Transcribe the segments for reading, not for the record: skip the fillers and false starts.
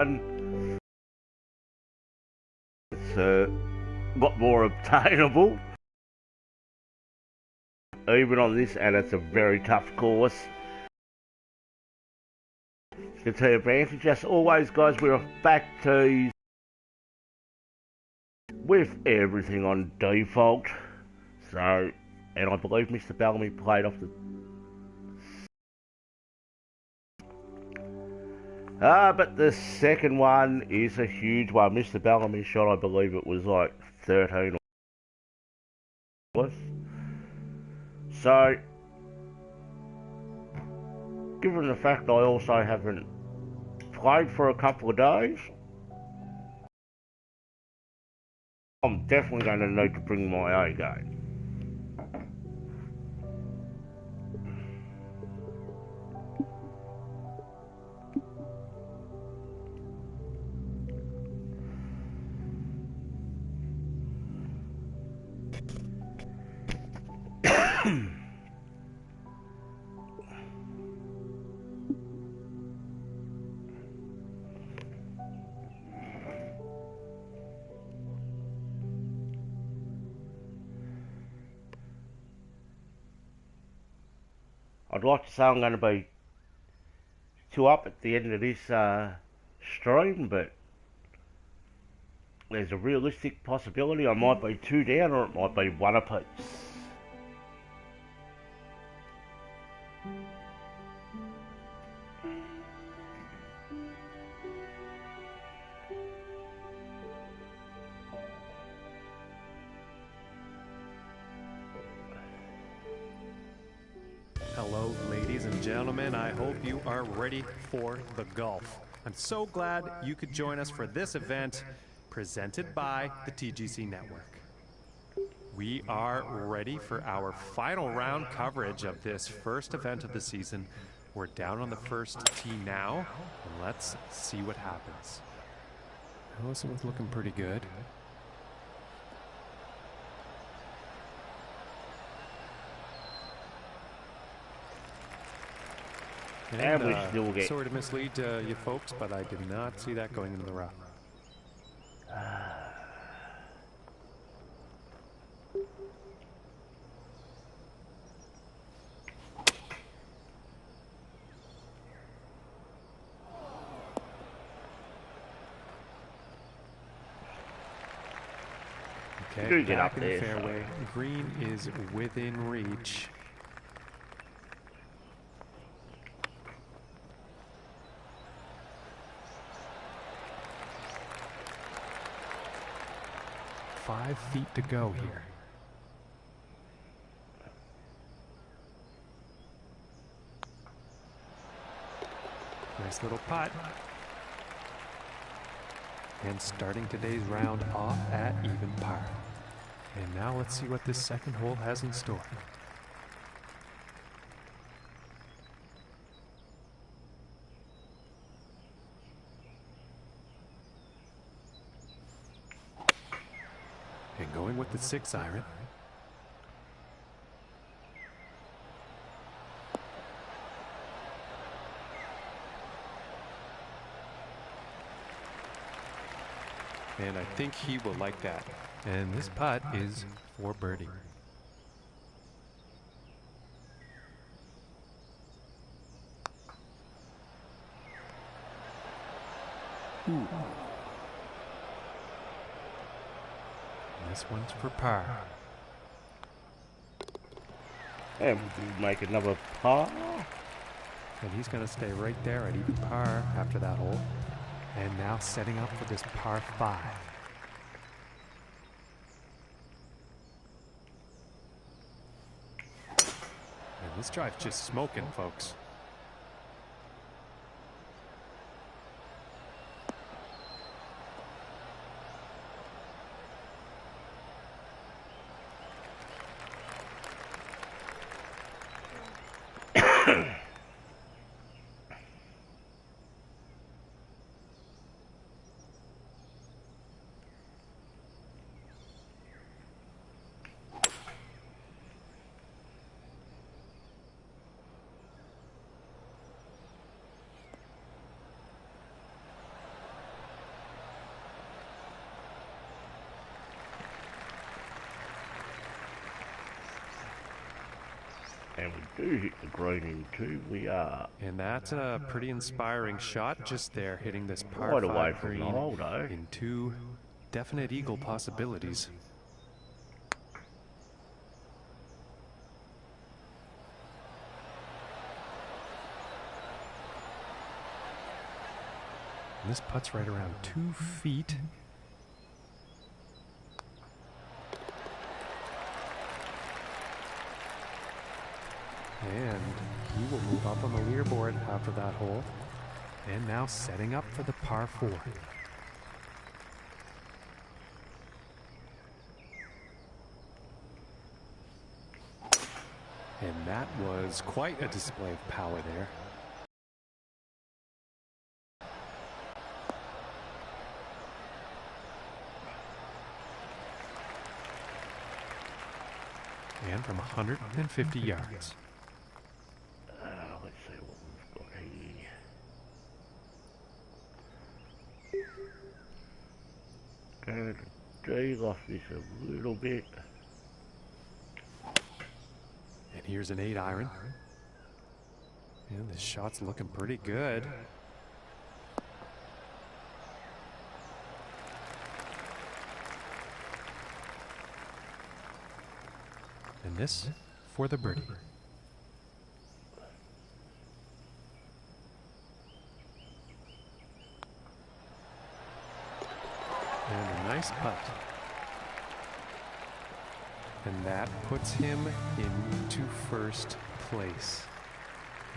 It's a lot more obtainable, even on this, and it's a very tough course. To take advantage, as always, guys, we're back to with everything on default. So, and I believe Mr. Bellamy played off the. But the second one is a huge one. Mr. Bellamy shot, I believe it was like 13 or less. So, given the fact I also haven't played for a couple of days, I'm definitely going to need to bring my A game. I'd like to say I'm going to be 2 up at the end of this stream, but there's a realistic possibility I might be 2 down or it might be 1 apiece. Hello, ladies and gentlemen. I hope you are ready for the golf. I'm so glad you could join us for this event presented by the TGC Network. We are ready for our final round coverage of this first event of the season. We're down on the first tee now, and let's see what happens. Wilson's looking pretty good. And we still get... Sorry to mislead you folks, but I did not see that going into the rough. Okay, get back up in the there, fairway. Green is within reach. Five feet to go here. Nice little putt. And starting today's round off at even par. And now let's see what this second hole has in store. And going with the 6-iron. And I think he will like that. And this putt is for birdie. Ooh. This one's for par. And we'll make another par. And he's going to stay right there at even par after that hole. And now setting up for this par 5. And this drive's just smoking, folks. And we do hit the green in two. We are And that's a pretty inspiring shot just there, hitting this par quite away 5 from the green hole, though. in two definite eagle possibilities. And this putt's right around 2 feet. And he will move up on the leaderboard after that hole. And now setting up for the par 4. And that was quite a display of power there. And from 150 yards. Let's see what we've got here. Going to deal off this a little bit. And here's an 8 iron. And this shot's looking pretty good. And this for the birdie. And a nice putt. And that puts him into first place.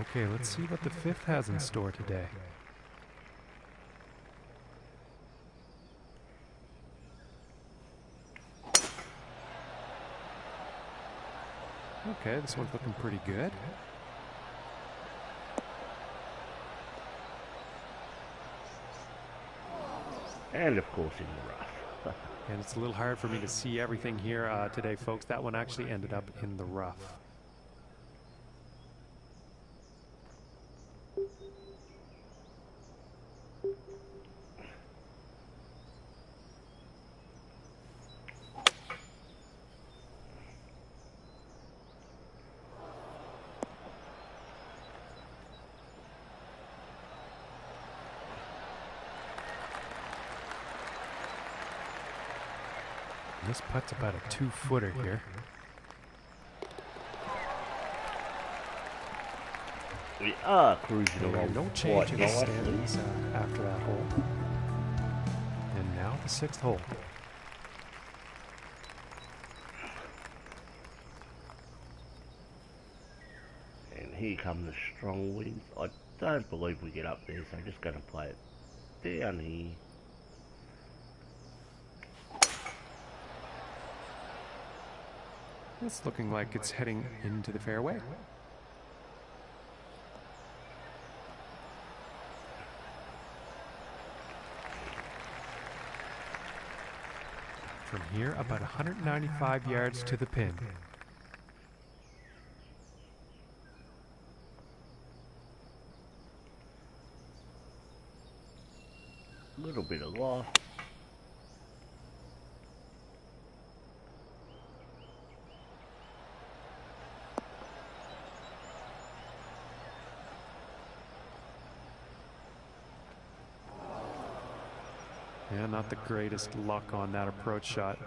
Okay, let's see what the 5th has in store today. Okay, this one's looking pretty good. And of course in the rough. And it's a little hard for me to see everything here today, folks. That one actually ended up in the rough. This putt's about a 2-footer here. We are cruising along. No change in the standings after that hole. And now the 6th hole. And here come the strong winds. I don't believe we get up there, so I'm just going to play it down here. It's looking like it's heading into the fairway. From here, about 195 yards to the pin. A little bit of loss. Yeah, not the greatest luck on that approach shot.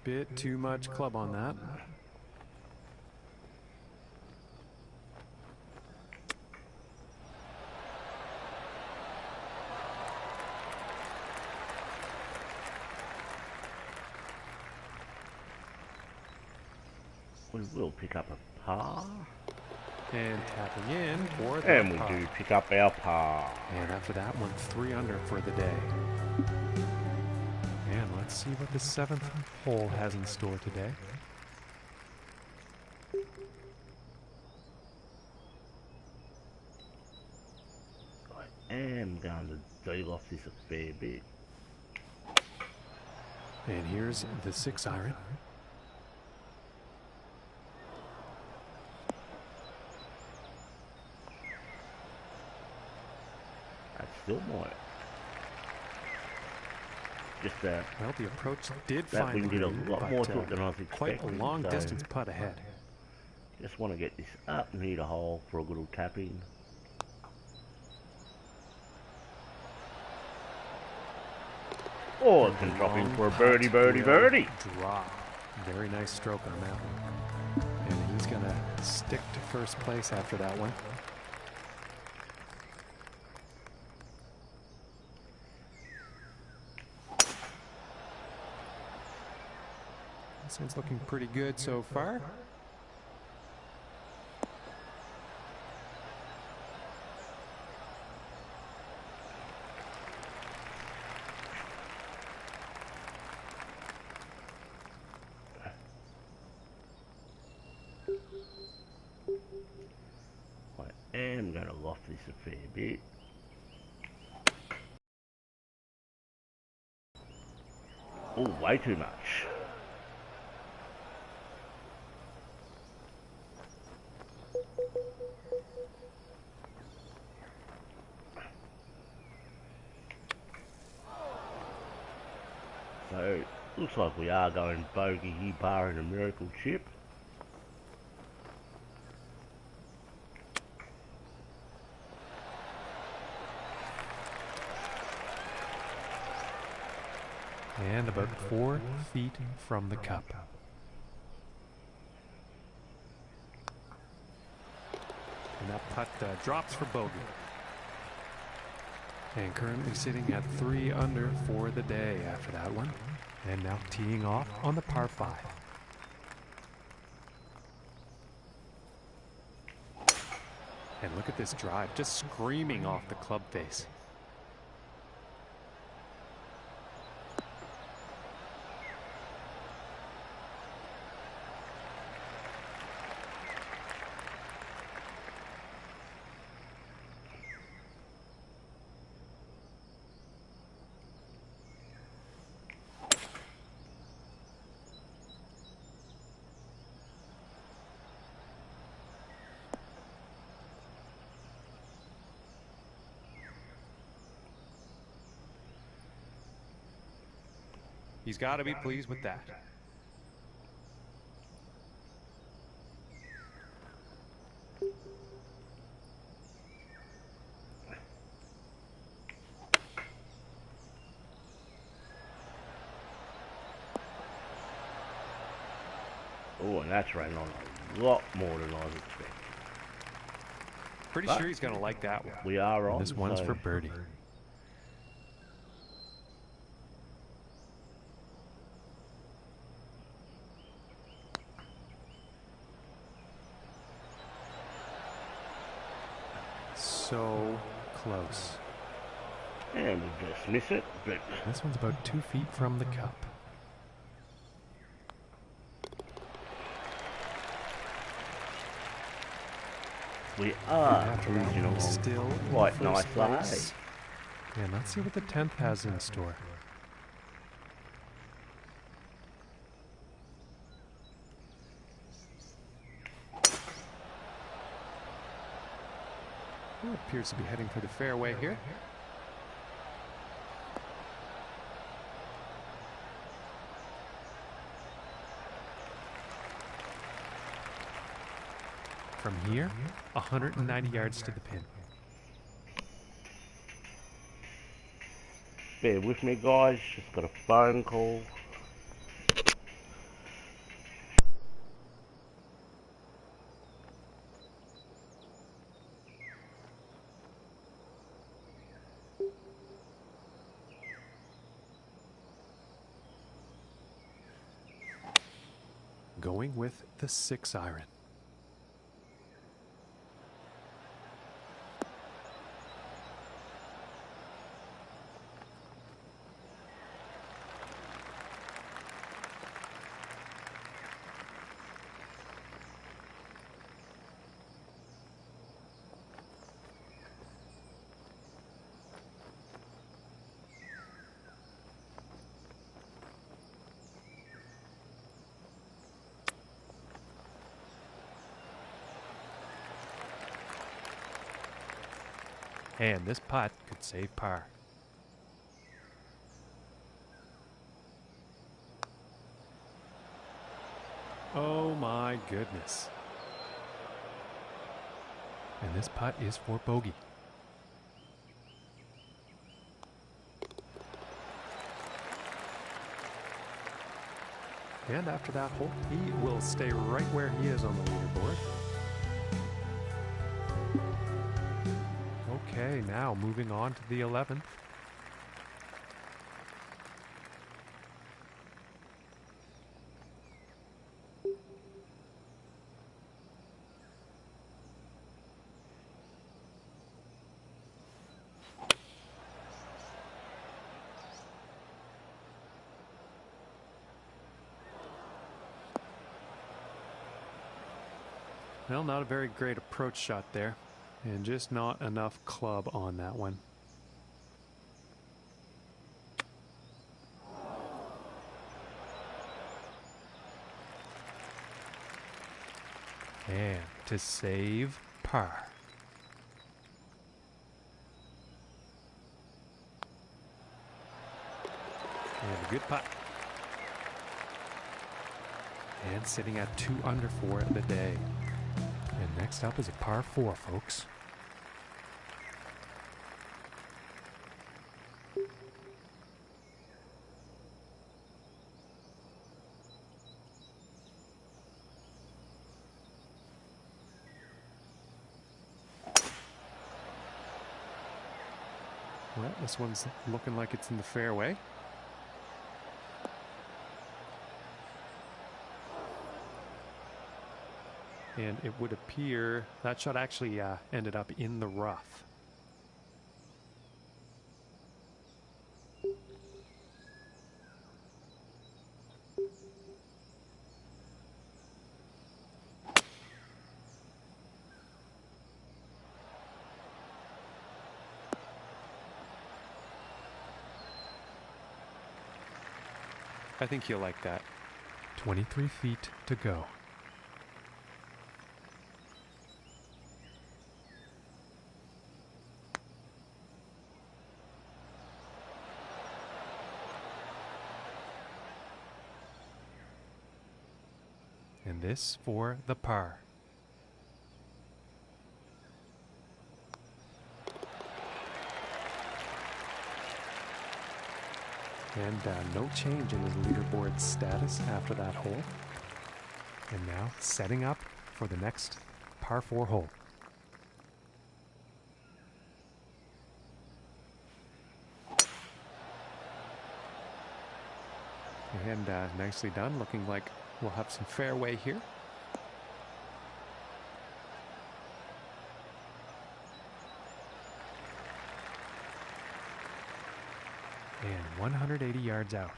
Bit too much club on that. We will pick up a par. And tapping in for the And we do pick up our par. And after that one, 3 under for the day. And let's see what the 7th hole has in store today. I am going to deal off this a fair bit. And here's the 6 iron. That's still more. Just that. Well, the approach did That find we did a the green, lot but, more to it than I was expecting. quite a long so distance putt ahead. Just want to get this up near the hole for a little tap in. Oh, it can drop in for a birdie, birdie, birdie. Drop. Very nice stroke on that one. And he's going to stick to first place after that one. This one's looking pretty good so far. I am going to loft this a fair bit. Oh, way too much. So, looks like we are going bogey here, barring a miracle chip. And about 4 feet from the cup. And that putt drops for bogey. And currently sitting at 3 under for the day after that one. And now teeing off on the par 5. And look at this drive, just screaming off the club face. He's got to be pleased with that. Oh, and that's running on a lot more than I was expecting. Pretty sure he's going to like that one. We are on. This one's for birdie. So close. And we just miss it, but this one's about 2 feet from the cup. we are cruising along. Still Quite nicely. And let's see what the 10th has in store. Well, it appears to be heading for the fairway here. From here, 190 yards to the pin. Bear with me, guys. Just got a phone call. Going with the 6-iron. And this putt could save par. Oh my goodness. And this putt is for bogey. And after that hole, he will stay right where he is on the leaderboard. Okay, now moving on to the 11th. Well, not a very great approach shot there, and just not enough club on that one. And to save par. And a good putt. And sitting at 2 under for the day. And next up is a par 4, folks. Well, this one's looking like it's in the fairway. And it would appear that shot actually ended up in the rough. I think you'll like that. 23 feet to go. And this for the par. And no change in his leaderboard status after that hole. And now setting up for the next par 4 hole. And nicely done, looking like we'll have some fairway here. And 180 yards out.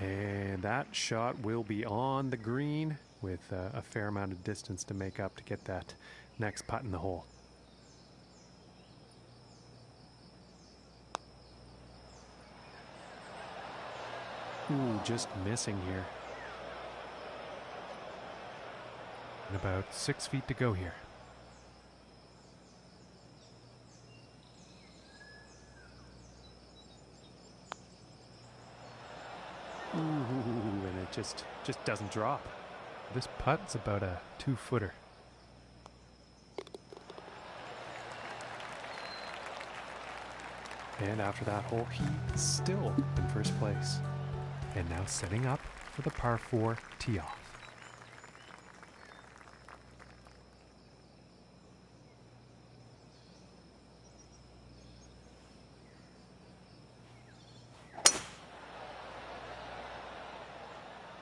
And that shot will be on the green with a fair amount of distance to make up to get that next putt in the hole. Ooh, just missing here. And about 6 feet to go here. Ooh, and it just doesn't drop. This putt's about a 2-footer. And after that hole, he's still in first place. And now setting up for the par 4 tee off.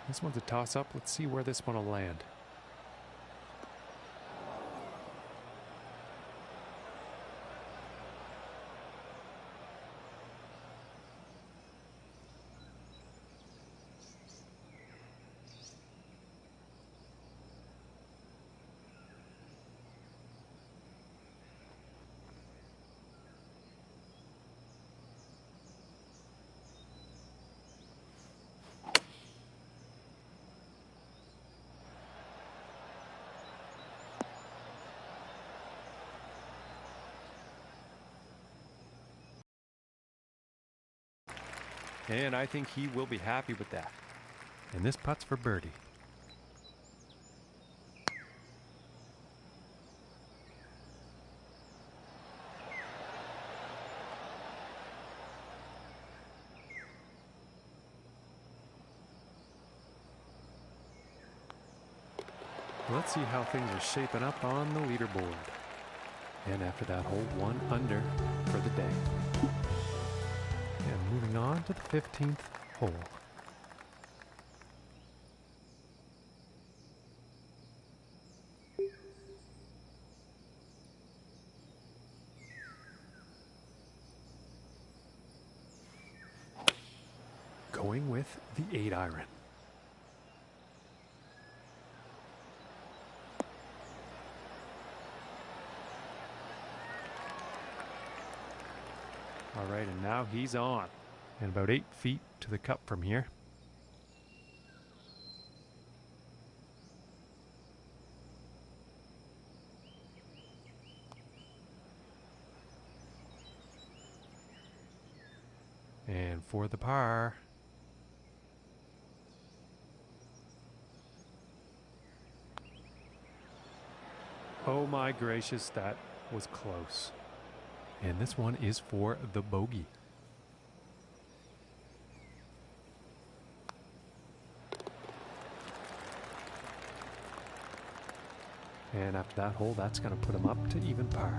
This one's a toss-up. Let's see where this one will land. And I think he will be happy with that. And this putt's for birdie. Let's see how things are shaping up on the leaderboard. And after that hole, 1 under for the day. And moving on to the 15th hole. Going with the 8-iron. All right, and now he's on. And about 8 feet to the cup from here. And for the par. Oh my gracious, that was close. And this one is for the bogey. And after that hole, that's going to put him up to even par.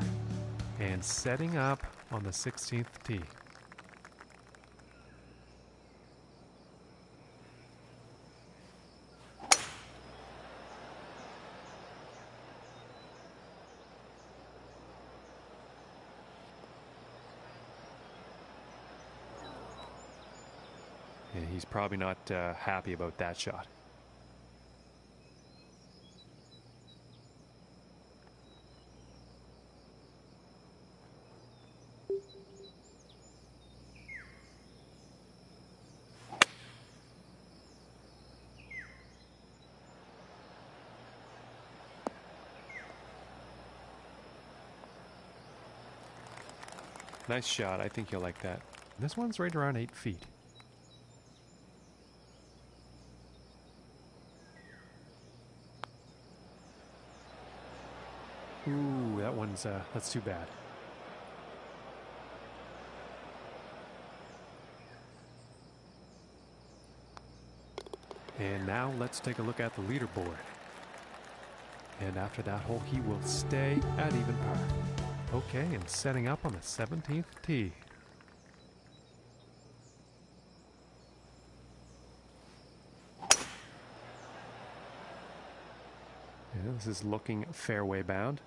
And setting up on the 16th tee. And he's probably not happy about that shot. Nice shot. I think you'll like that. This one's right around 8 feet. Ooh, that one's, that's too bad. And now let's take a look at the leaderboard. And after that hole, he will stay at even par. Okay, and setting up on the 17th tee. Yeah, this is looking fairway bound.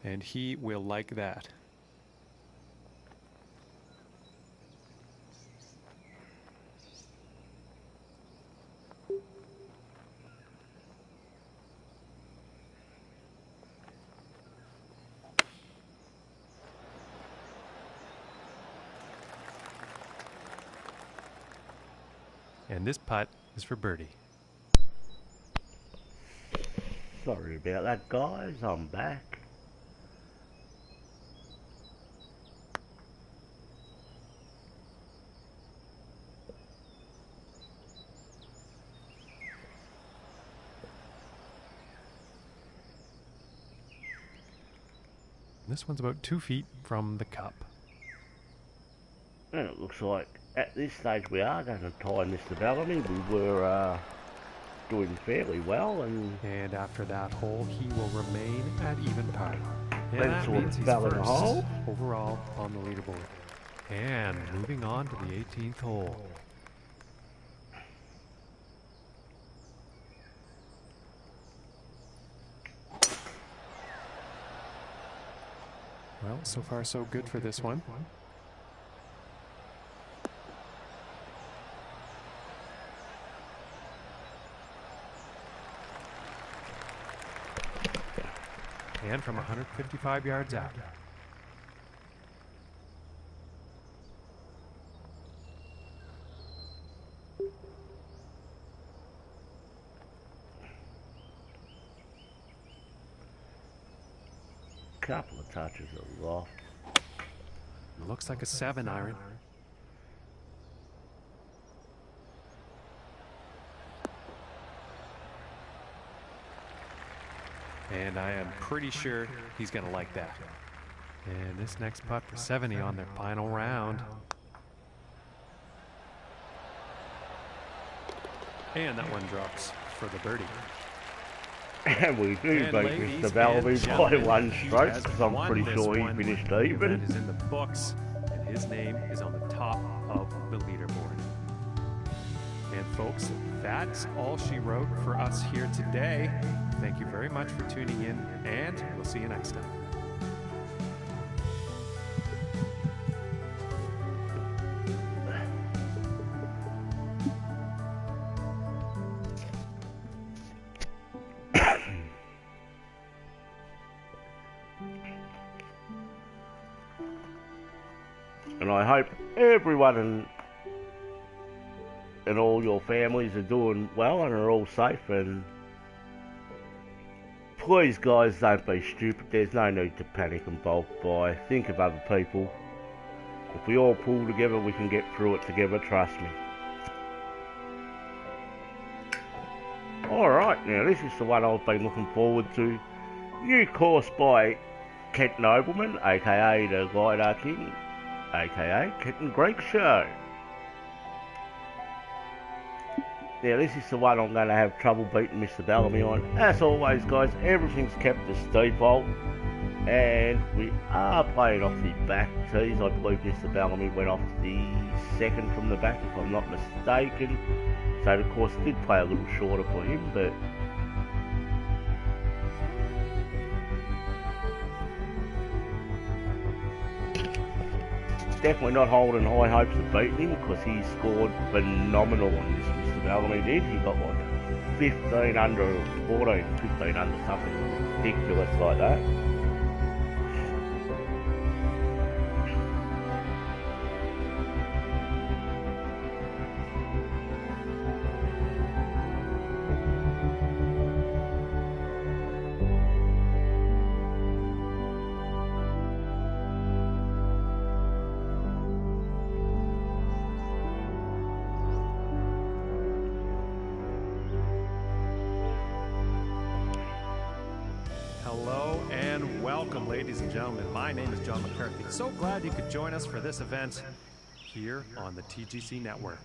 And he will like that. And this putt is for birdie. Sorry about that, guys. I'm back. This one's about 2 feet from the cup. And it looks like at this stage we are going to tie Mr. Bellamy. We were doing fairly well, and after that hole, he will remain at even par. And then that sort means of he's fell in the first hole. overall on the leaderboard. And moving on to the 18th hole. Well, so far so good for this one. and from 155 yards out. Couple of touches of loft. Looks like a 7-iron. And I am pretty sure he's going to like that. And this next putt for 70 on their final round. And that one drops for the birdie. And we do And beat ladies Mr. Bellamy and by gentlemen, one he stroke, has because I'm won pretty this sure he one. finished The even. event is in the books, and his name is on the top of the leaderboard. And folks, that's all she wrote for us here today. Thank you very much for tuning in, and we'll see you next time. And I hope everyone and all your families are doing well and are all safe. And please, guys, don't be stupid. There's no need to panic and bulk buy. Think of other people. If we all pull together, we can get through it together, trust me. Alright, now this is the one I've been looking forward to. New course by Kent Nobleman, aka the Glider King, aka Kitten Greek Show. Now this is the one I'm going to have trouble beating Mr. Bellamy on. As always, guys, everything's kept as default. And we are playing off the back tees. I believe Mr. Bellamy went off the second from the back, if I'm not mistaken. So the course did play a little shorter for him, but definitely not holding high hopes of beating him, because he scored phenomenal on this. Mr. Bellamy did. He got like 15 under 14, 15 under something ridiculous like that. Hello and welcome, ladies and gentlemen. My name is John McCarthy. So glad you could join us for this event here on the TGC Network.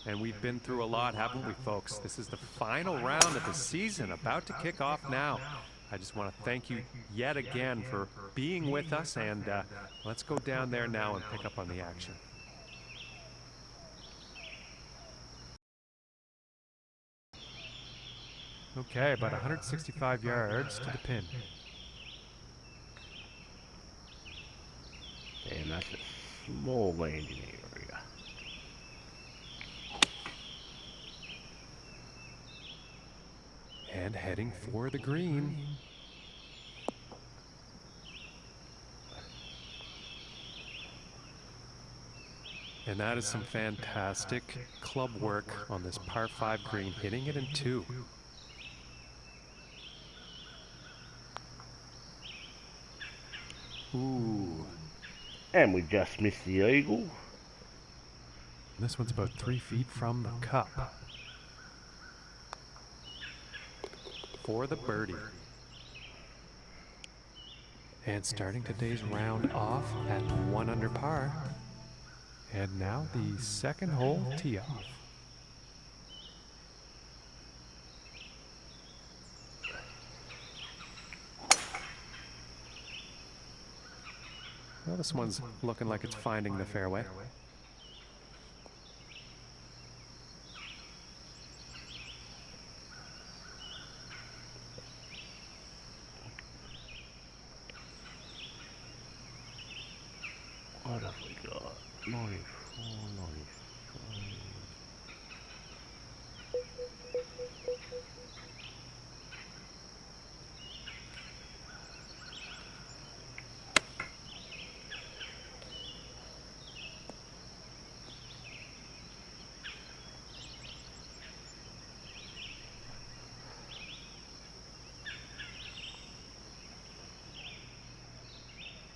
And we've been through a lot, haven't we, folks? This is the final round of the season, about to kick off now. I just want to thank you yet again for being with us, and let's go down there now and pick up on the action. Okay, about 165 yards to the pin. And that's a small landing area. And heading for the green. And that is some fantastic club work on this par 5 green, hitting it in 2. Ooh. And we just missed the eagle. This one's about 3 feet from the cup. For the birdie. And starting today's round off at 1 under par. And now the second hole tee off. Well, this one's looking like it's finding the fairway. What have we got? 94, 93.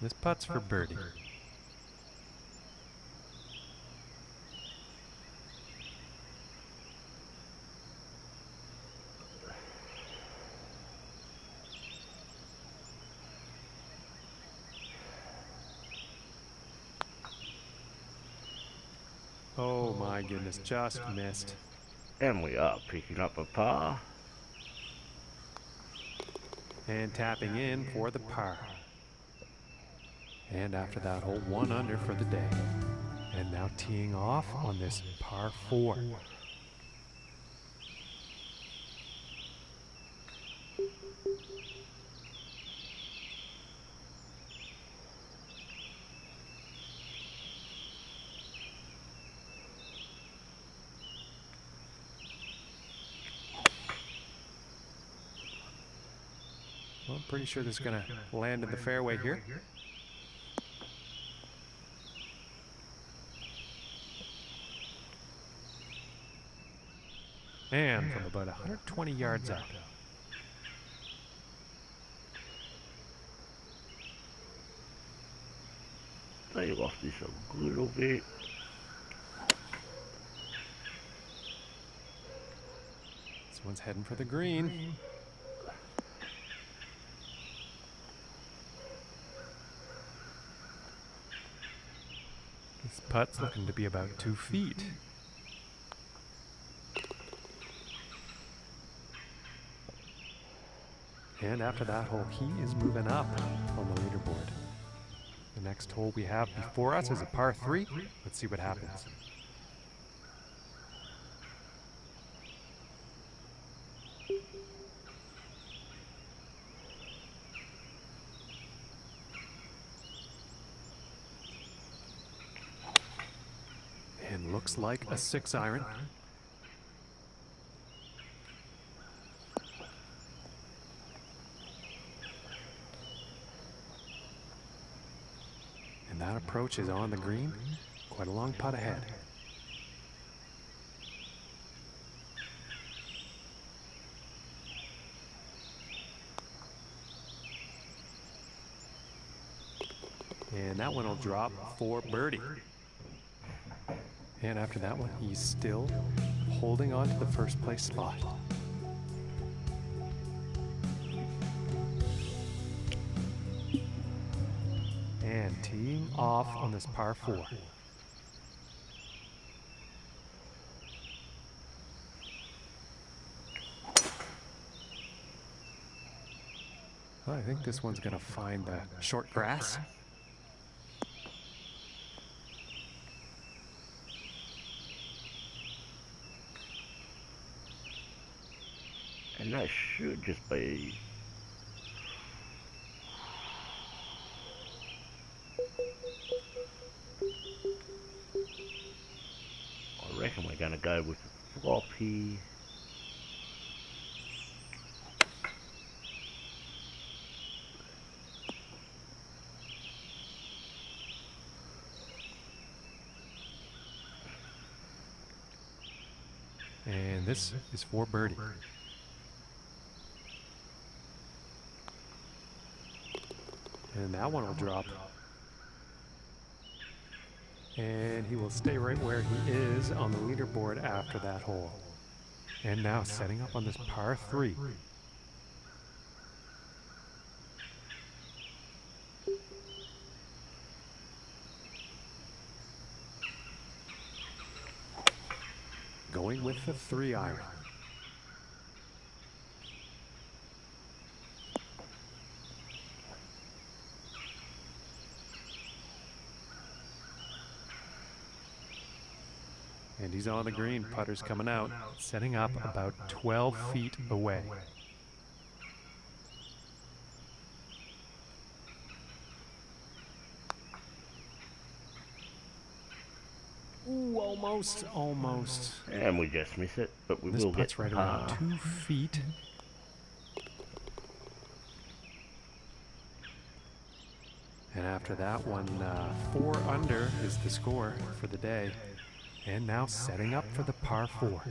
This putt's for birdie. Oh my goodness, just missed. And we are picking up a par. And tapping in for the par. And after that hole, 1 under for the day. And now teeing off on this par 4. Well, I'm pretty sure this is going to land in the fairway here. And from about 120 yards out. They lost this a little bit. This one's heading for the green. This putt's looking to be about 2 feet. And after that hole, he is moving up on the leaderboard. The next hole we have before us is a par 3. Let's see what happens. And looks like a 6-iron. And that approach is on the green. Quite a long putt ahead. And that one will drop for birdie. And after that one, he's still holding on to the first place spot. And teeing off on this par 4. Well, I think this one's going to find the short grass. And that should just be... I reckon we're going to go with the floppy. And this is for birdie. And that one will drop. And he will stay right where he is on the leaderboard after that hole. And now setting up on this par 3. Going with the 3-iron. And he's on the green. Putter's coming out, setting up about 12 feet away. Ooh, almost. And we just miss it, but we This will putt's get right around 2 feet. And after that one, 4 under is the score for the day. And now setting up for the par 4.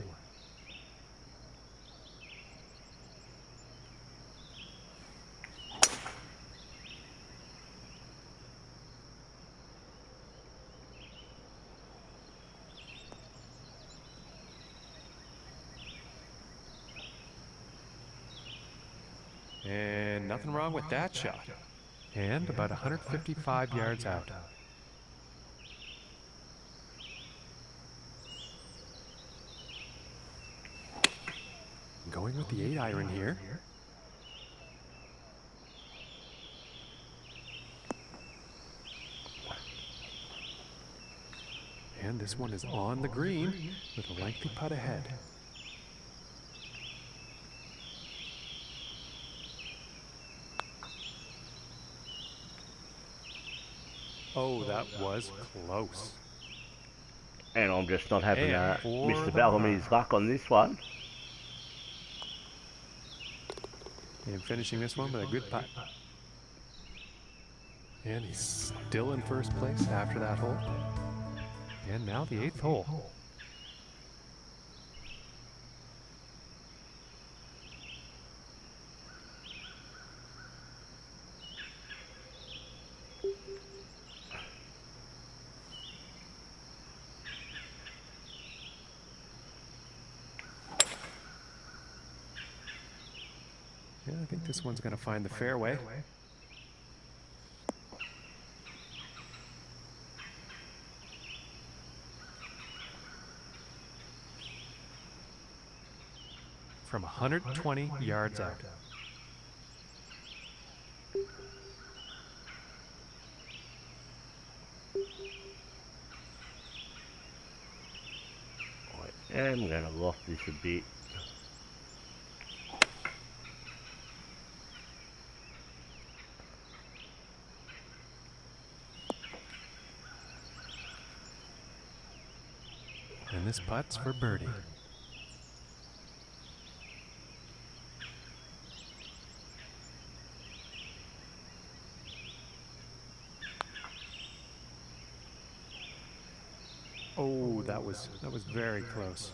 And nothing wrong with that shot. And about 155 yards out. Going with the 8-iron here. And this one is on the green with a lengthy putt ahead. Oh, that was close. And I'm just not having for Mr. the Bellamy's luck on this one. And finishing this one with a good putt. And he's still in first place after that hole. And now the 8th hole. Yeah, I think this one's going to find the fairway. From 120 yards out. I am going to loft this a bit. And this putt's for birdie. Oh, that was very close.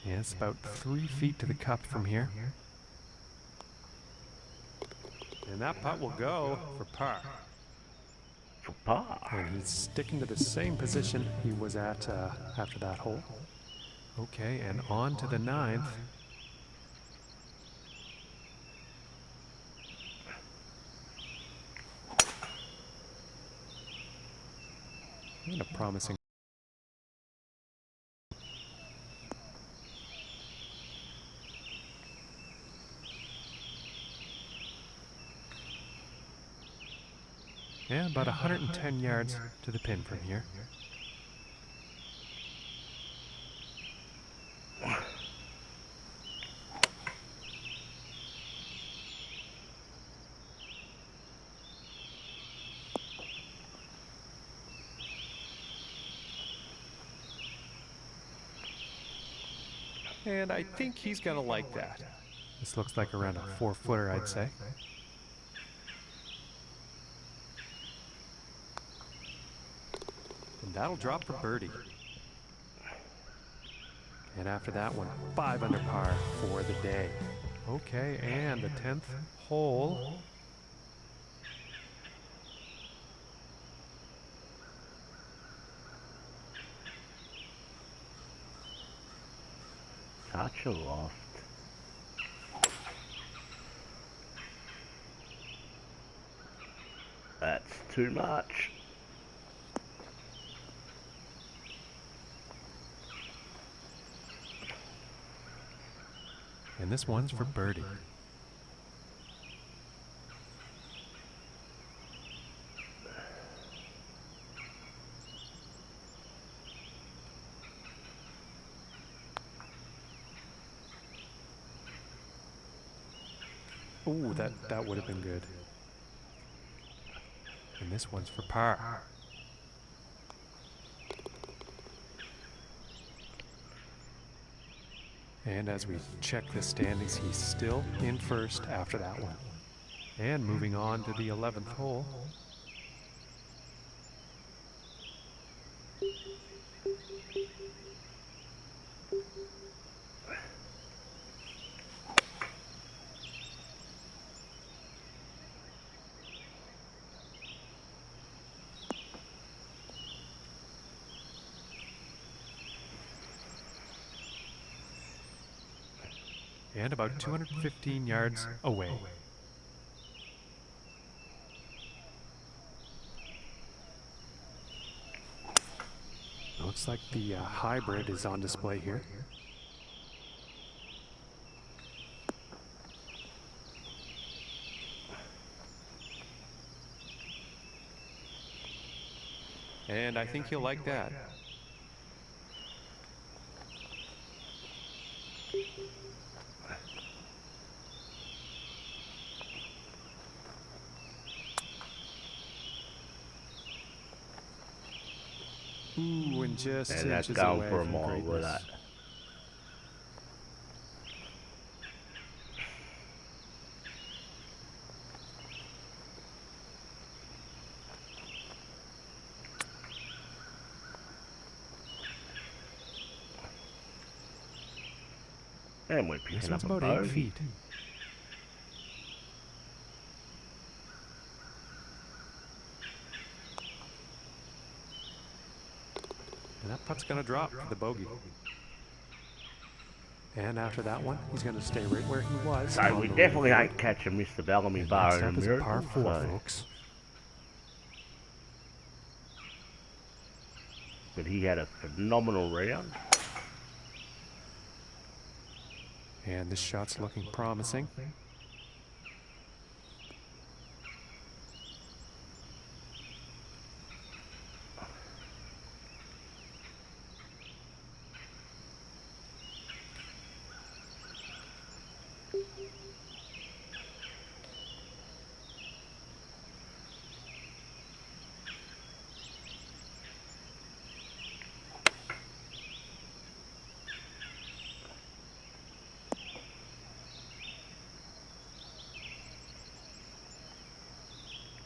Yeah, it's about 3 feet to the cup from here. And that putt will go for par. For par. And he's sticking to the same position he was at after that hole. Okay, and on to the 9th. And a promising. Yeah, about 110 yards to the pin from here. And I think he's going to like that. This looks like around a 4-footer, I'd say. And that'll drop for birdie. And after that one, 5 under par for the day. Okay, and the 10th hole. Touch a loft. That's too much. And this one's for birdie. Ooh, that would have been good. And this one's for par. And as we check the standings, he's still in first after that one. And moving on to the 11th hole. and about 215 yards away. Looks like the hybrid is on display here. And I think you'll like that. Ooh, and just And that's inches going away for a from mile with greatness. that. And we're This picking one's up a about 8 bogey. feet. And that putt's going to drop for the bogey. And after that one, he's going to stay right where he was. So we definitely ain't catching Mr. Bellamy And bar next in a up is a miracle. par 4, So. folks. But he had a phenomenal round. And this shot's looking promising.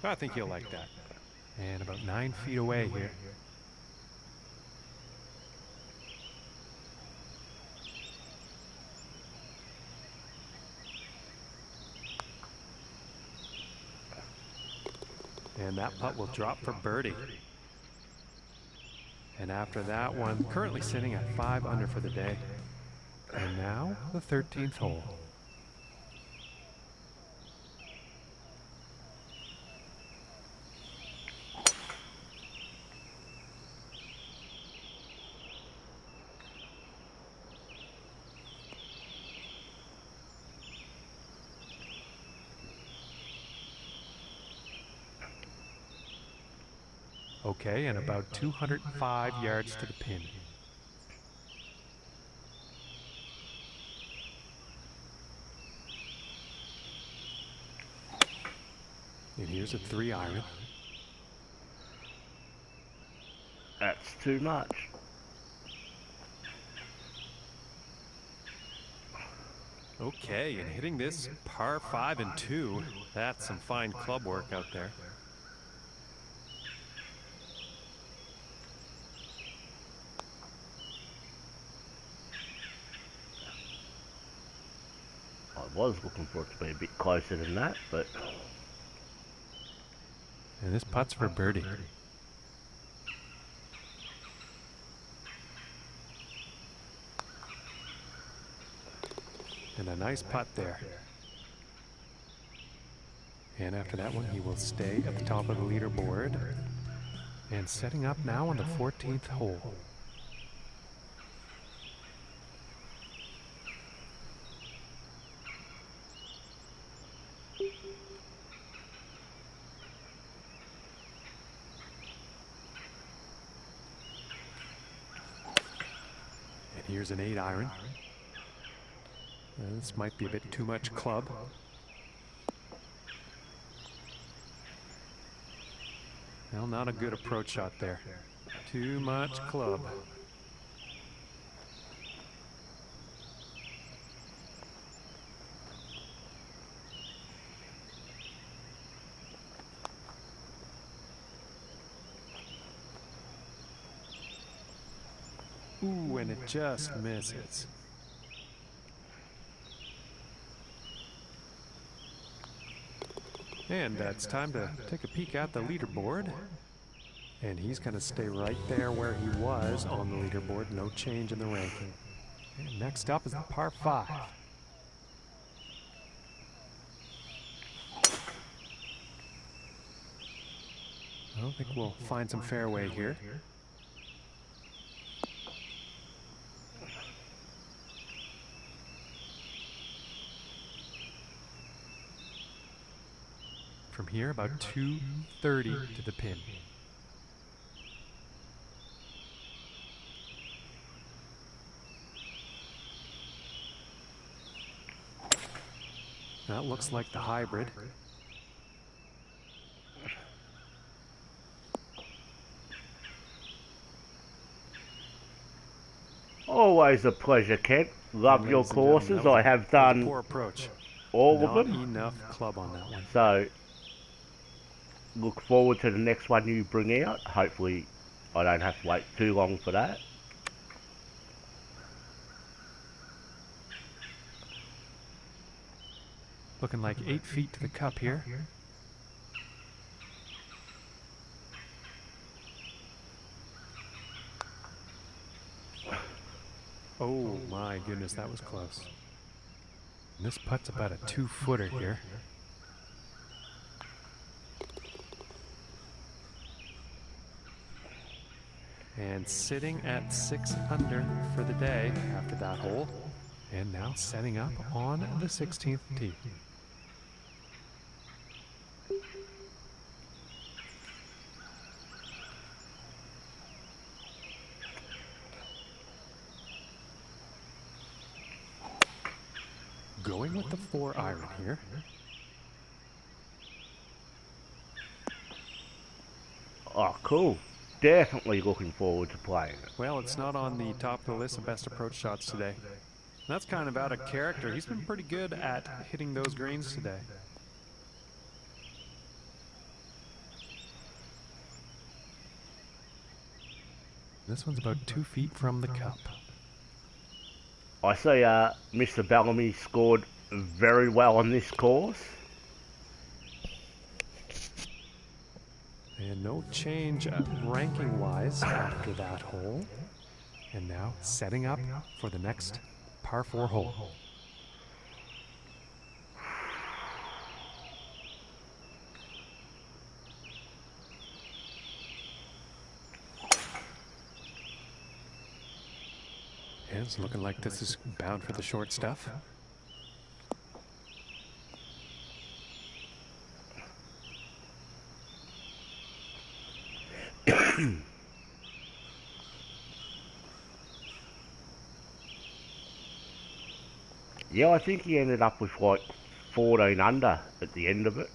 I think you'll like that. And about 9 feet away here. And that putt will drop for birdie. And after that one, currently sitting at 5 under for the day. And now, the 13th hole. Okay, and about 205 yards to the pin. And here's a 3-iron. That's too much. Okay, and hitting this par 5 and 2, that's some fine club work out there. I was looking for it to be a bit closer than that, but And this putt's for birdie. And a nice putt there. And after that one, he will stay at the top of the leaderboard. And setting up now on the 14th hole. And here's an 8-iron. This might be a bit too much club. Well, not a good approach shot there. Too much club. Ooh, and it just misses. And it's time to take a peek at the leaderboard. And he's going to stay right there where he was on the leaderboard. No change in the ranking. And next up is the par 5. I don't think we'll find some fairway here. From here, about 230 to the pin. That looks like the hybrid. Always a pleasure, Kent. Love your courses. I have done poor approach. all of them. Not enough club on that one. So, look forward to the next one you bring out. Hopefully, I don't have to wait too long for that. Looking like 8 feet to the cup here. Oh my goodness, that was close. And this putt's about a 2-footer here. And sitting at 6 under for the day after that hole. And now setting up on the 16th tee. Going with the 4-iron here. Oh, cool. Definitely looking forward to playing it. Well, it's not on the top of the list of best approach shots today. That's kind of out of character. He's been pretty good at hitting those greens today. This one's about 2 feet from the cup. I see Mr. Bellamy scored very well on this course. And no change ranking-wise after that hole. And now setting up for the next par 4 hole. And it's looking like this is bound for the short stuff. Yeah, I think he ended up with like 14 under at the end of it.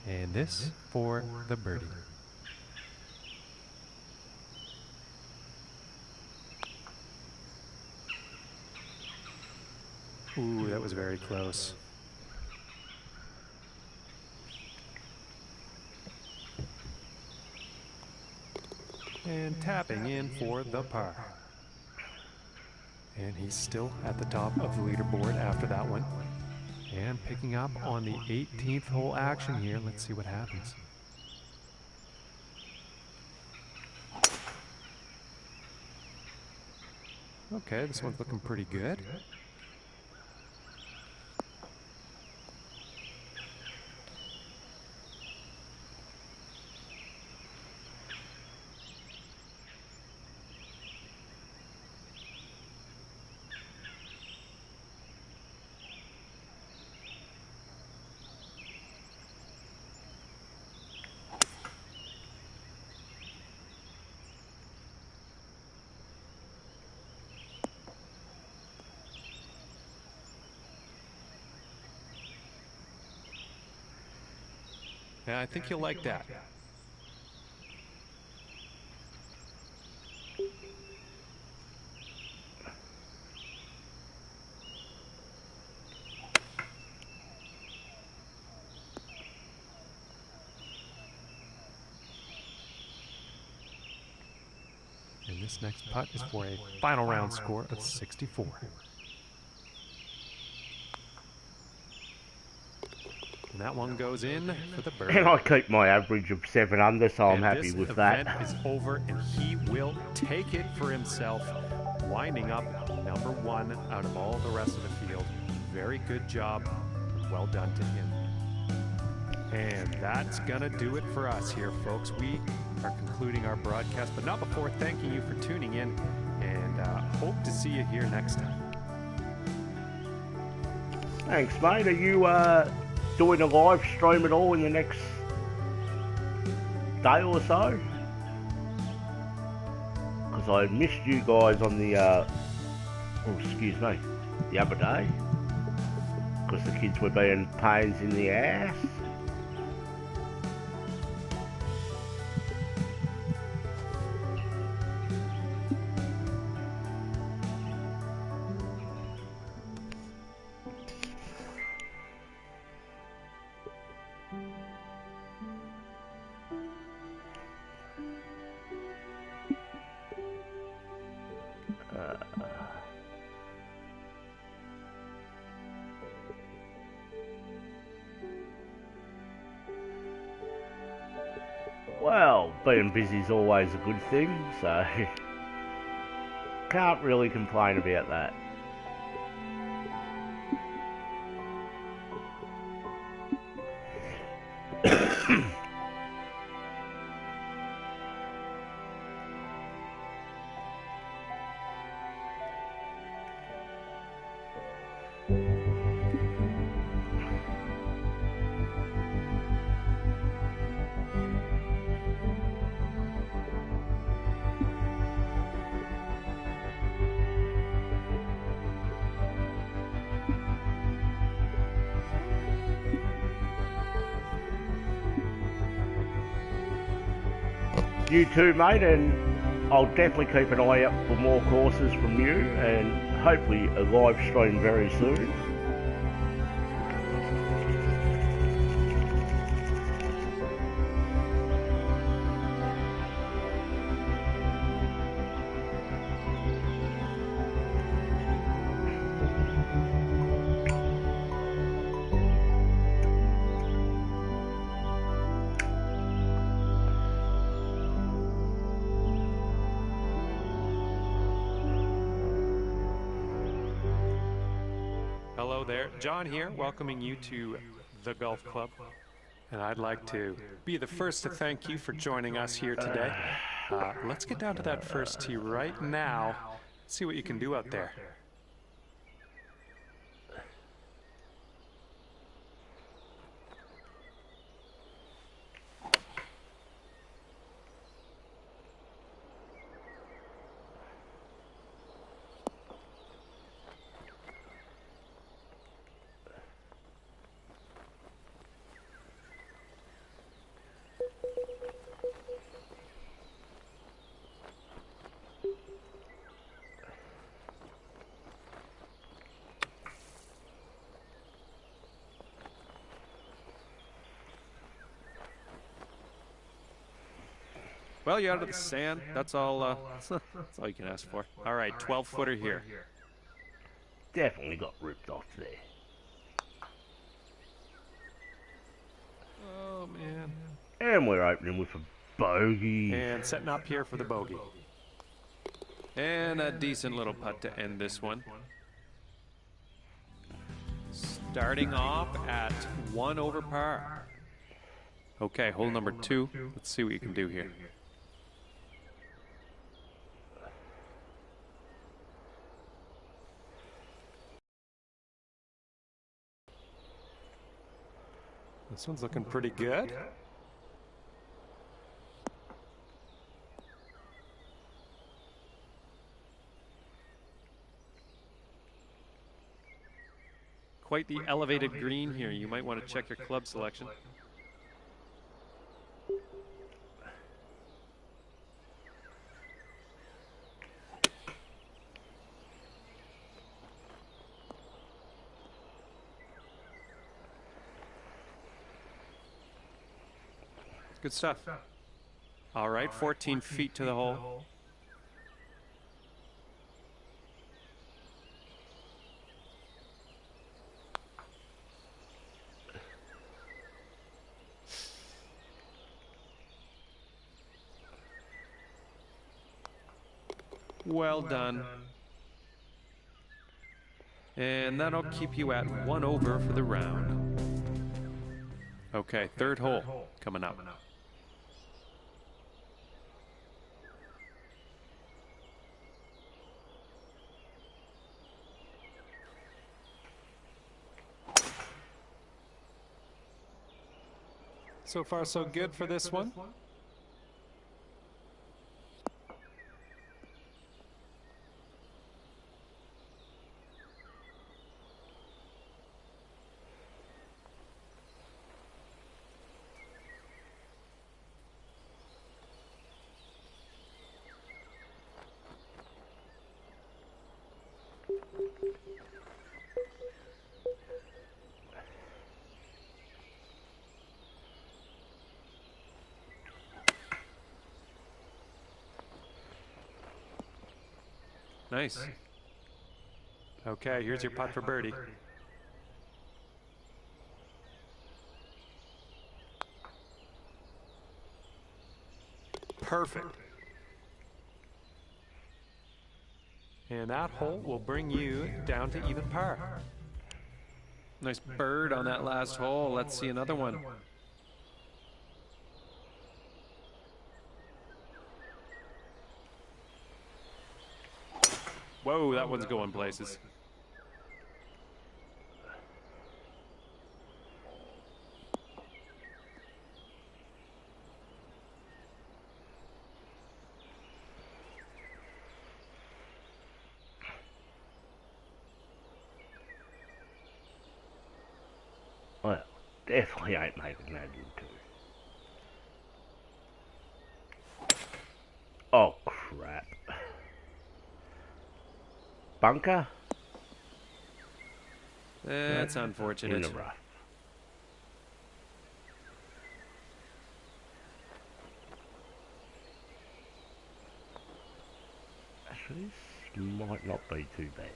And this for the birdie. Ooh, that was very close. And tapping in for the par. And he's still at the top of the leaderboard after that one. And picking up on the 18th hole action here. Let's see what happens. Okay, this one's looking pretty good. Yeah, I think you'll like that. And this next putt is for a final round score of 64. And that one goes in for the birdie. And I keep my average of 7 under, so I'm happy with that. This event is over, and he will take it for himself, winding up number 1 out of all the rest of the field. Very good job. Well done to him. And that's gonna do it for us here, folks. We are concluding our broadcast, but not before thanking you for tuning in, and hope to see you here next time. Thanks, mate. Are you doing a live stream at all in the next day or so? Because I missed you guys on the, the other day. Because the kids were being pains in the ass. Well, being busy is always a good thing, so can't really complain about that. You too, mate, and I'll definitely keep an eye out for more courses from you, and hopefully a live stream very soon. Hello there, John here, welcoming you to the Golf Club. And I'd like to be the first to thank you for joining us here today. Let's get down to that first tee right now. See what you can do out there. Well, you're out of the sand. That's all. That's all you can ask for. All right, 12-footer here. Definitely got ripped off there. Oh man. And we're opening with a bogey. And setting up here for the bogey. And a decent little putt to end this one. Starting off at 1 over par. Okay, hole number 2. Let's see what you can do here. This one's looking pretty good. Quite the elevated green here. You might want to check your club selection. Good stuff. All right, 14 feet to the hole. Well done. And that'll keep you at 1 over for the round. Okay, third hole coming up. So far, so good for this one. Nice. Okay, here's your putt for birdie. Perfect. And that hole will bring you down to even par. Nice bird on that last hole. Let's see another one. Whoa, that one's going places. Well, definitely ain't making that into. Oh, crap. Bunker? That's unfortunate. In the rough. Actually, this might not be too bad.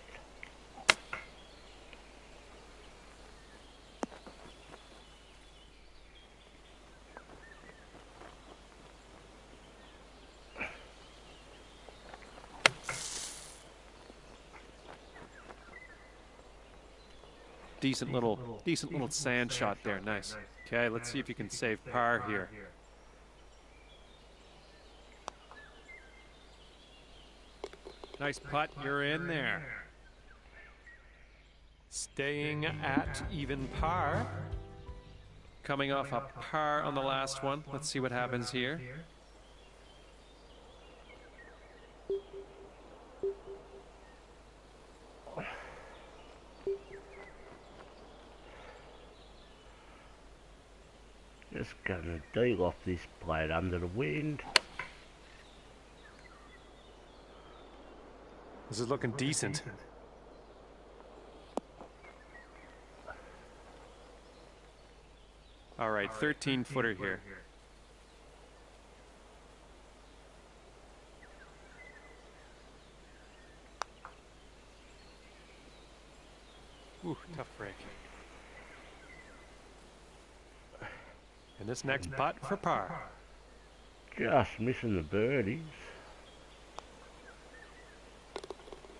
Decent little sand shot there. Nice. Okay, let's see if you can save par here. Nice putt. You're in there. Staying at even par. Coming off a par on the last one. Let's see what happens here. Just gonna deal off this blade under the wind. This is looking decent. All right, 13-footer here. Ooh, tough break. And this next putt for par. Just missing the birdies.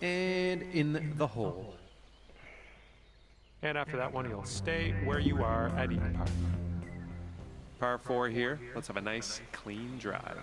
And in the hole. And after that one, you'll stay where you are at even par. Par 4 here. Let's have a nice, clean drive.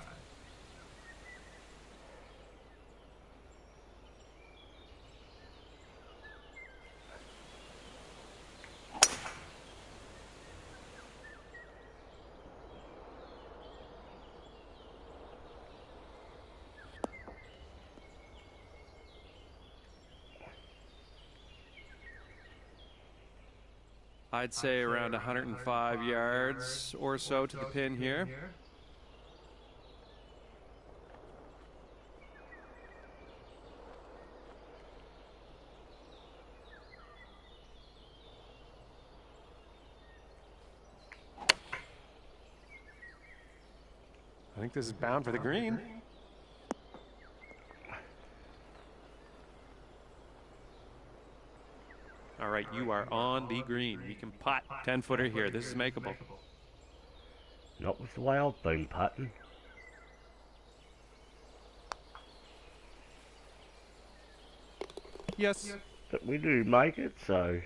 I'd say around 105 yards or so to the pin here. I think this is bound for the green. All right, you are on the green. You can putt 10-footer here. This is makeable. Not with the way I've been putting. Yes. But we do make it, so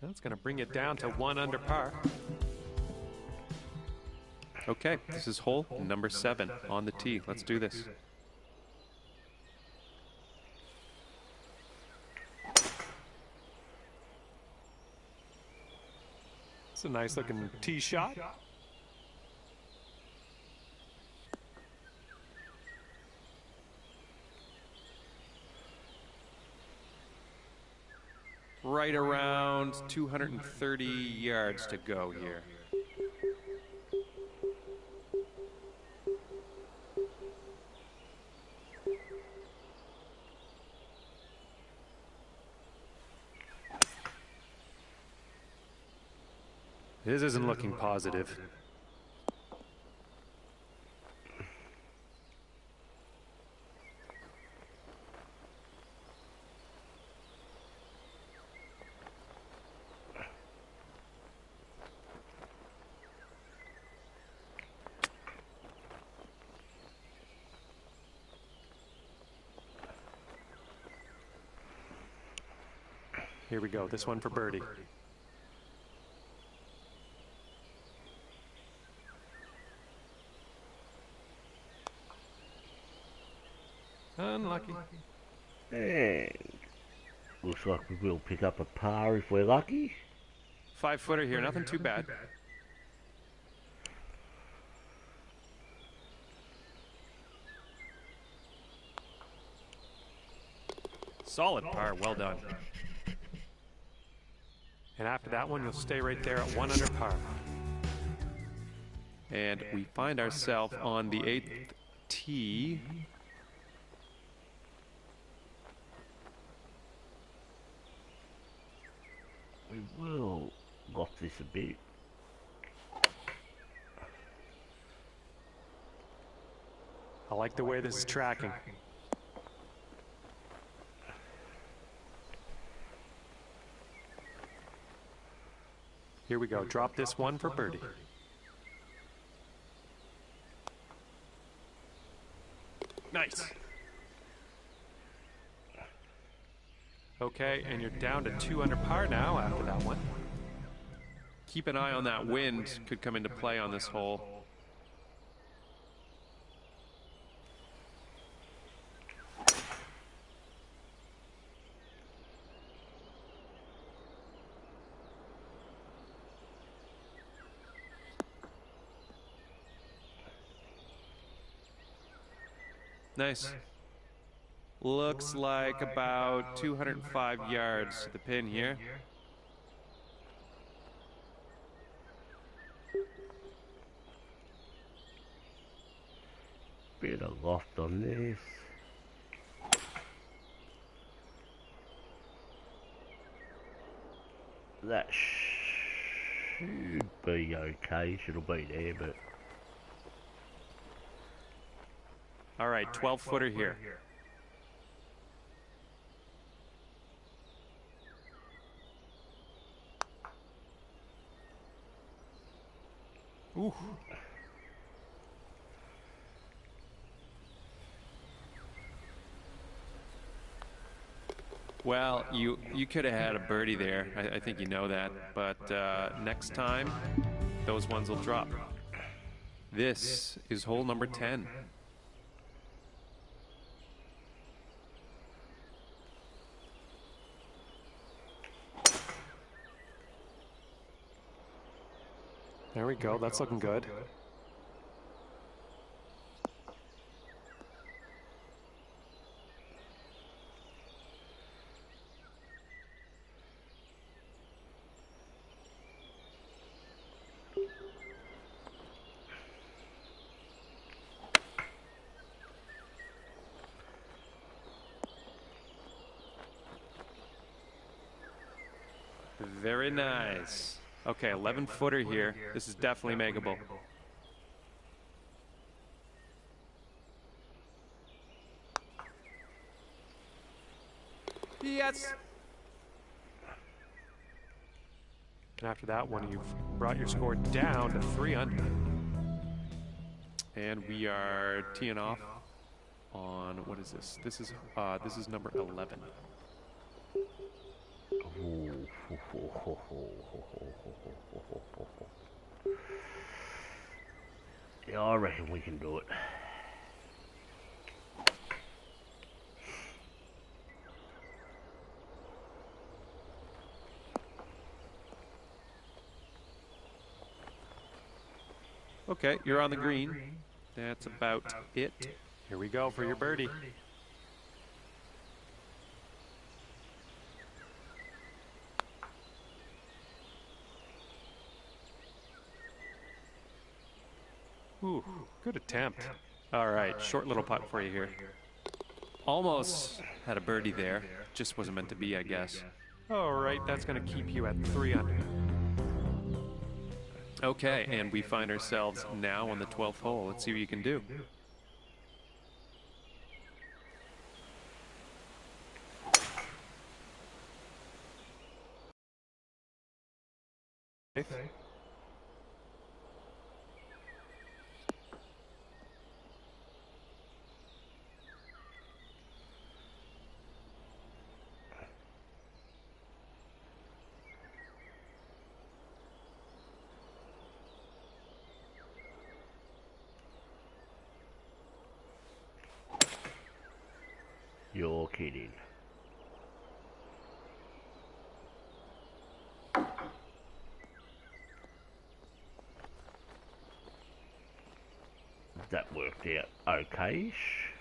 That's going to bring it down to 1 under par. Okay, this is hole number 7 on the tee. Let's do this. It's a nice looking tee shot. Right around 230 yards to go here. This isn't looking positive. Here we go, this one for birdie. Unlucky. and looks like we will pick up a par if we're lucky. 5-footer here, nothing too bad. Solid par, well done. And after that one, you'll stay right there at 1 under par. And we find ourselves on the 8th tee. We will lock this a bit. I like the way this is tracking. Here we go, drop this one for birdie. Nice. Okay, and you're down to 2 under par now after that one. Keep an eye on that wind, could come into play on this hole. Nice. Looks like about 205 yards to the pin here. Bit of loft on this. That should be okay. It'll be there, but All right, 12-footer here. Ooh. Well, you could have had a birdie there. I think you know that. But next time, those ones will drop. This is hole number 10. There we go, that's looking good. Very nice. Okay, 11-footer here. This is definitely makeable. Yes! And after that one, you've brought your score down to 3 under. And we are teeing off on, what is this? This is number 11. Yeah, I reckon we can do it. Okay, you're on the green. That's about it. Here we go for your birdie. Ooh, good attempt. All right, short little putt for you here. Almost had a birdie there. Just wasn't meant to be, I guess. All right, that's going to keep you at 3 under. Okay, and we find ourselves now on the 12th hole. Let's see what you can do. Okay. You're kidding. That worked out okay-ish.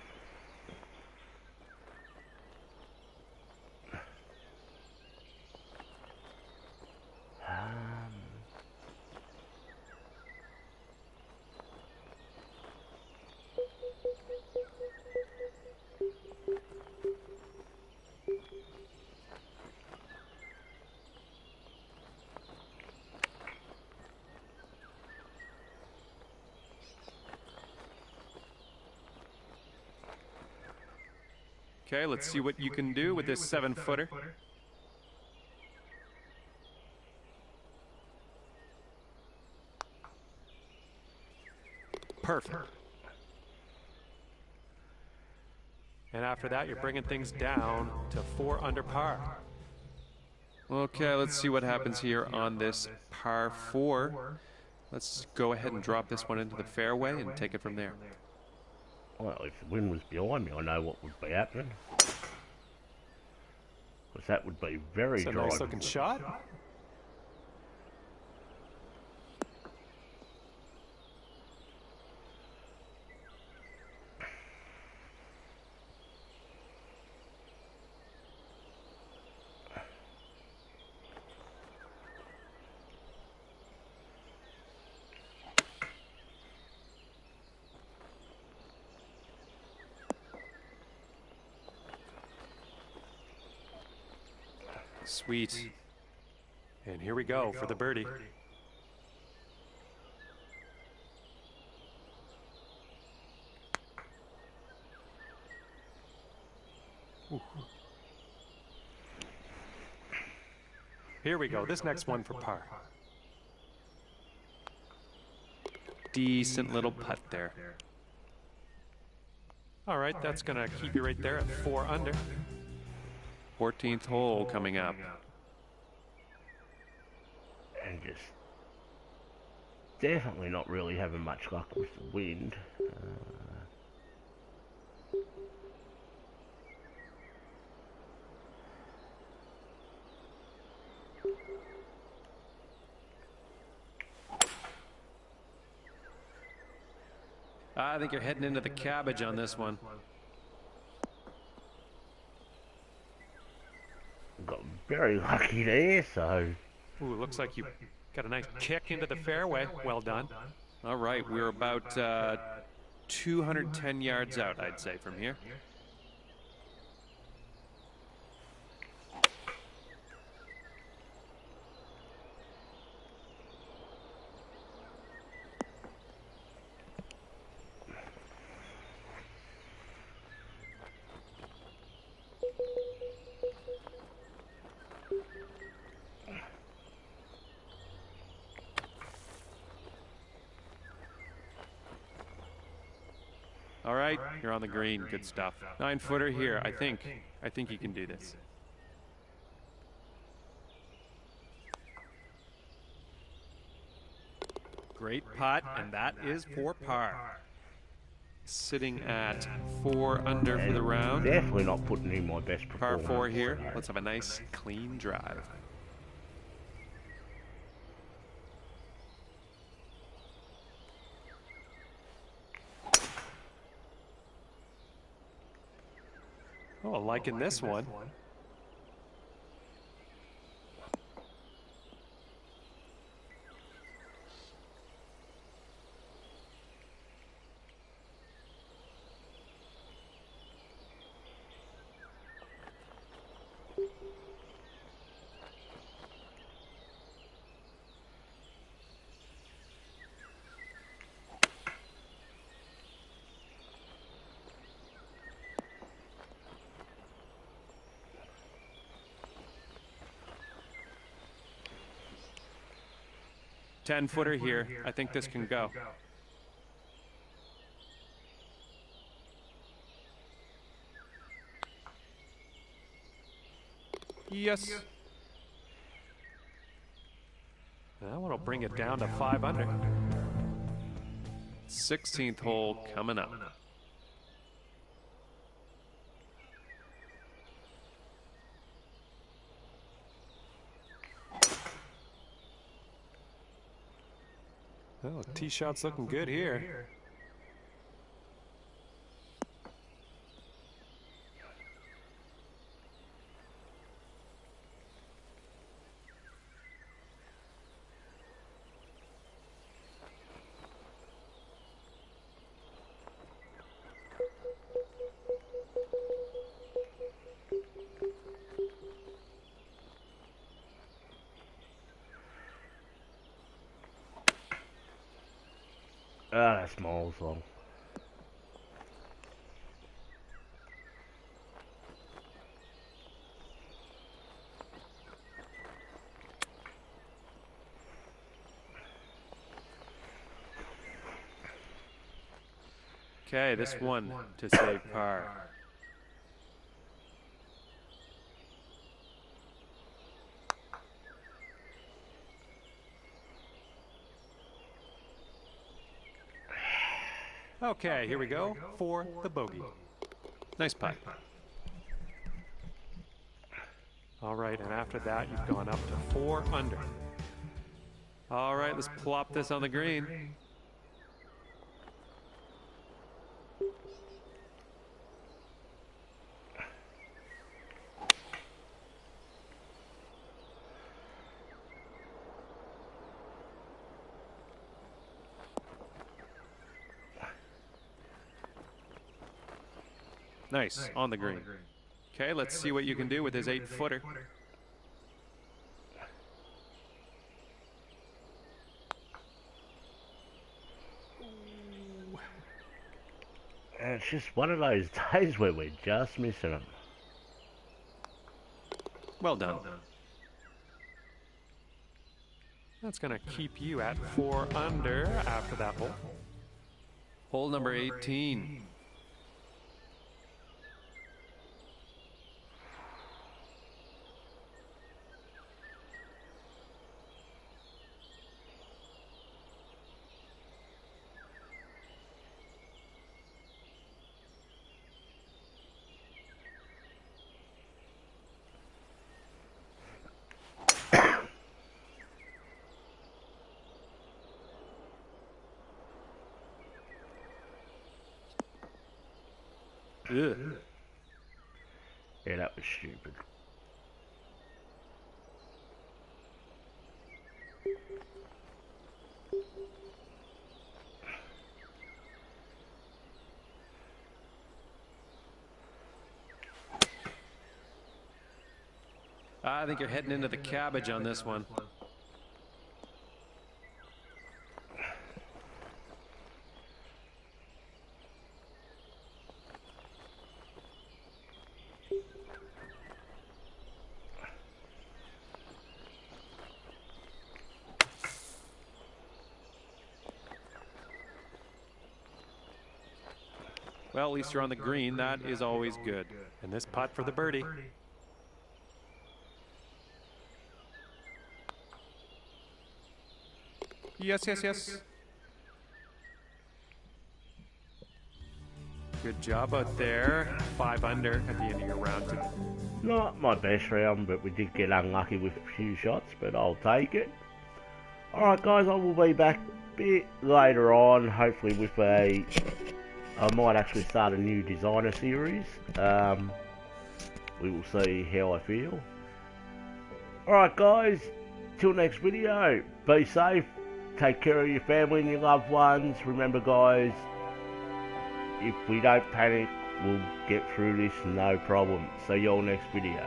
Okay, let's see what you can do with this 7-footer. Perfect. And after that, you're bringing things down to 4 under par. Okay, let's see what happens here on this par 4. Let's go ahead and drop this one into the fairway and take it from there. Well, if the wind was behind me, I know what would be happening. Because that would be very It's a dry. nice looking shot. Sweet. And here we go for the birdie. Ooh. Here we go. This next one for par. Decent little putt there. All right, that's going to keep you right there at 4 under. 14th hole coming up. And just definitely not really having much luck with the wind. I think you're heading into the cabbage on this one. Got very lucky there, so... Ooh, looks like you got a nice kick into the fairway. Well done. All right, we're about 210 yards out, I'd say, from here. All right, you're on the green. Good stuff. 9-footer here. I think you can do this. Great putt, and that is for par. Sitting at 4 under for the round. Definitely not putting in my best Par performance. 4 here. Let's have a nice, clean drive. Oh, liking this one. Ten-footer here. I think this can go. Yes. That one will bring it down to 5 under. 16th hole coming up. Oh, tee shot's looking good here. Ah, that's miles long. Okay, this one to save par. Okay, here we go for the bogey. Nice putt. All right, and after that, you've gone up to 4 under. All right, let's plop this on the green. Nice, on the green. Okay, let's see what you can do with his 8-footer. And it's just one of those days where we're just missing them. Well done. That's going to keep you at 4 under after that hole. Hole number 18. Ugh. Yeah, that was stupid. I think you're heading into the cabbage on this one. Well, at least you're on the green. That is always good. And this putt for the birdie. Yes, yes, yes. Good job out there. 5 under at the end of your round. Not my best round, but we did get unlucky with a few shots, but I'll take it. Alright guys, I will be back a bit later on, hopefully with I might actually start a new designer series. We will see how I feel. Alright guys, till next video, be safe, take care of your family and your loved ones. Remember guys, if we don't panic, we'll get through this no problem. See you all next video.